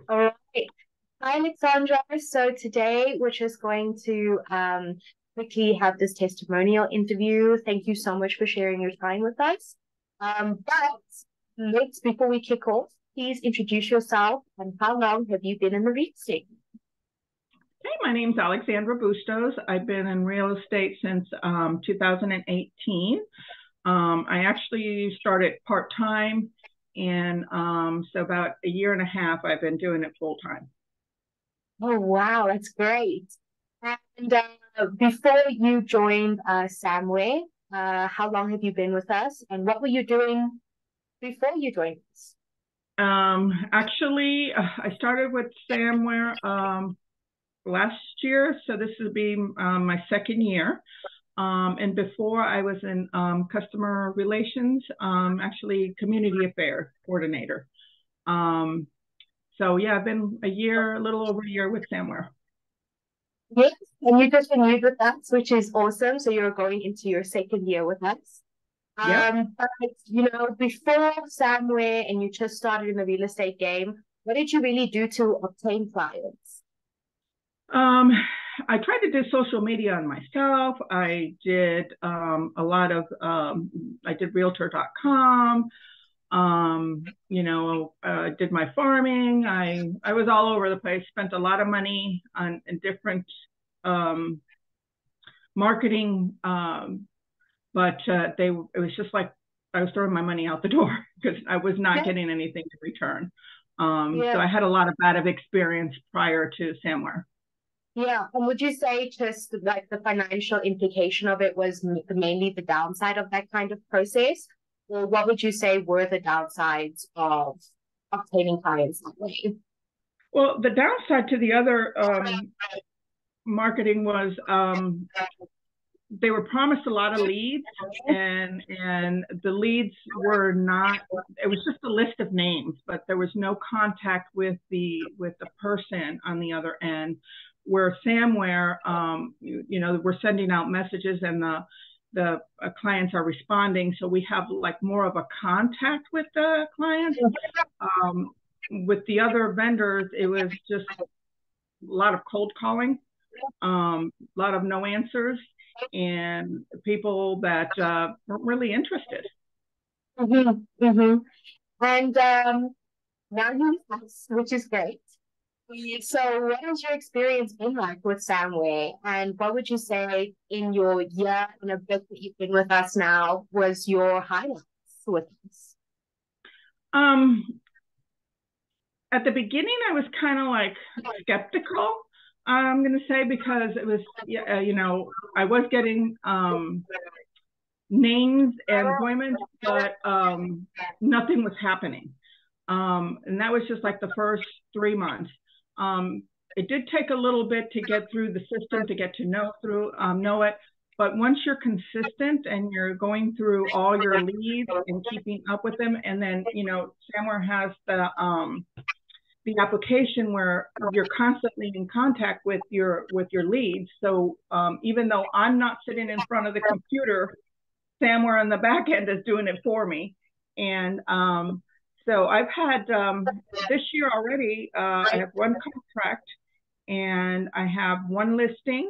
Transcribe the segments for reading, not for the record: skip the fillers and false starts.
All right. Hi, Alexandra. So today we're just going to quickly have this testimonial interview. Thank you so much for sharing your time with us. But before we kick off, please introduce yourself and how long have you been in the real estate? Hey, my name's Alexandra Bustos. I've been in real estate since 2018. I actually started part-time, and so about a year and a half I've been doing it full-time. Oh, wow, that's great. And before you joined Samway, how long have you been with us? And what were you doing before you joined us? Actually, I started with Samwhere last year, so this will be my second year. And before I was in customer relations, actually community affairs coordinator. Um, so yeah, I've been a little over a year with Samware. Yes, and you just renewed with us, which is awesome. So you're going into your second year with us. Yep. But before Samway and you just started in the real estate game, what did you really do to obtain clients? Um, I tried to do social media on myself. I did a lot of I did Realtor.com. Did my farming. I was all over the place. Spent a lot of money on in different um, marketing, but it was just like I was throwing my money out the door because I was not Yeah, getting anything in return. So yeah, I had a lot of bad of experience prior to Samware. yeah. And would you say just like the financial implication of it was mainly the downside of that kind of process? Or what would you say were the downsides of obtaining clients that way? Well, the downside to the other marketing was they were promised a lot of leads, and the leads were not. It was just a list of names, but there was no contact with the person on the other end. Where Samware, we're sending out messages and the clients are responding, so we have like more of a contact with the clients. Um, with the other vendors, it was just a lot of cold calling, a lot of no answers, and people that weren't really interested. Mm-hmm, mm-hmm. And now you have us, which is great. So, what has your experience been like with Samway? And what would you say in your year and a bit that you've been with us now was your highlights with us? Um, at the beginning, I was kind of like skeptical. I'm going to say because it was, yeah, I was getting names and appointments, but nothing was happening. And that was just like the first 3 months. Um, it did take a little bit to get through the system to get to know it. But once you're consistent and you're going through all your leads and keeping up with them, and then Samware has the application where you're constantly in contact with your leads. So even though I'm not sitting in front of the computer, Samware on the back end is doing it for me. And so I've had this year already, I have one contract and I have one listing,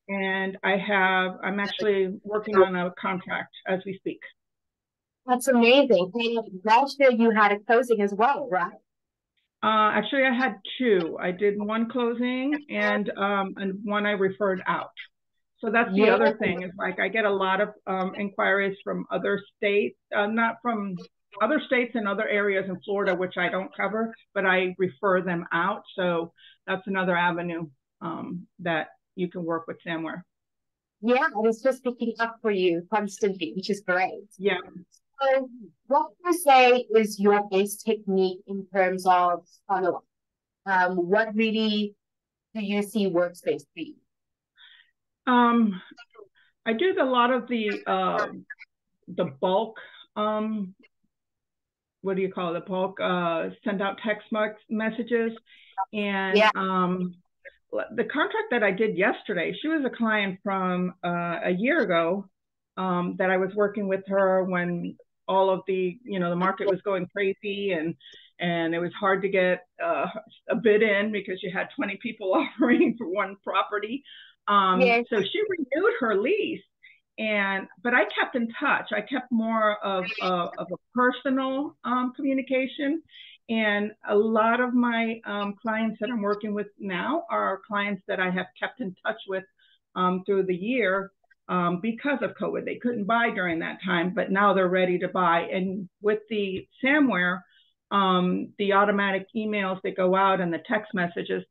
and I'm actually working on a contract as we speak. That's amazing. And last year you had a closing as well, right? Actually, I had two. I did one closing and one I referred out. So that's the Yeah. other thing is like I get a lot of inquiries from other states, not from other states and other areas in Florida, which I don't cover, but I refer them out. So that's another avenue that you can work with Samware. Yeah, and it's just picking up for you constantly, which is great. Yeah. So, what would you say is your best technique in terms of follow-up? What really do you see works best for you? Um, I do a lot of the bulk what do you call it? Bulk send out text messages, and Yeah. the contract that I did yesterday, she was a client from a year ago that I was working with her when all of the, the market was going crazy, and it was hard to get a bid in because you had 20 people offering for one property. Yes. So she renewed her lease, but I kept in touch. I kept more of a personal communication. And a lot of my clients that I'm working with now are clients that I have kept in touch with through the year because of COVID. They couldn't buy during that time, but now they're ready to buy. And with the Samwhere, the automatic emails that go out and the text messages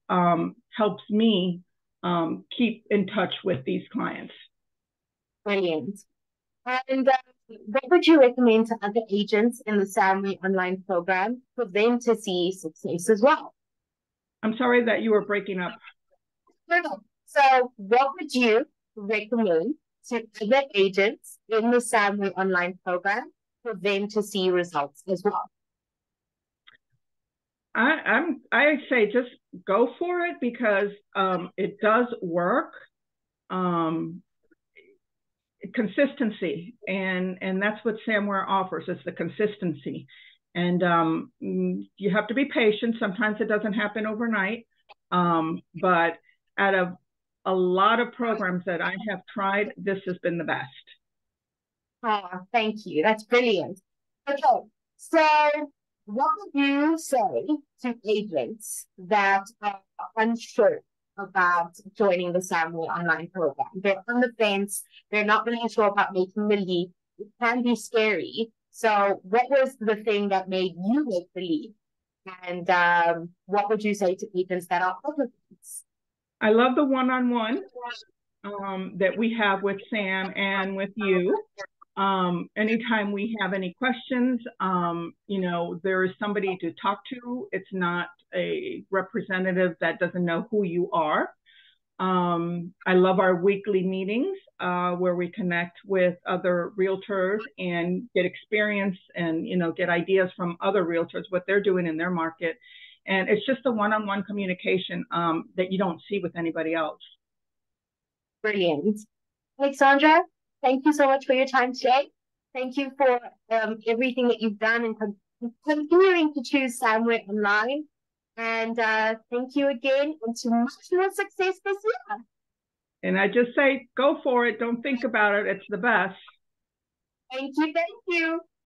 helps me keep in touch with these clients. Brilliant. And what would you recommend to other agents in the Samwhere Online program for them to see success as well? I'm sorry that you were breaking up. No. So, what would you recommend to other agents in the Samwhere Online program for them to see results as well? I say just go for it because it does work. Consistency, and that's what Samwhere offers, is the consistency. And you have to be patient. Sometimes it doesn't happen overnight, but out of a lot of programs that I have tried, this has been the best. Oh, thank you. That's brilliant. Okay, so what would you say to agents that are unsure about joining the Samwhere Online program? They're on the fence. They're not really sure about making the leap. It can be scary. So, what was the thing that made you make the leap? And what would you say to agents that are on the fence? I love the one-on-one that we have with Sam and with you. Anytime we have any questions, there is somebody to talk to. It's not a representative that doesn't know who you are. I love our weekly meetings where we connect with other realtors and get experience and, get ideas from other realtors, what they're doing in their market. And it's just a one-on-one communication that you don't see with anybody else. Brilliant. Alexandra, thank you so much for your time today. Thank you for everything that you've done and continuing to choose Samwhere Online. And thank you again, and to much more success this year. And I just say, go for it. Don't think about it. It's the best. Thank you. Thank you.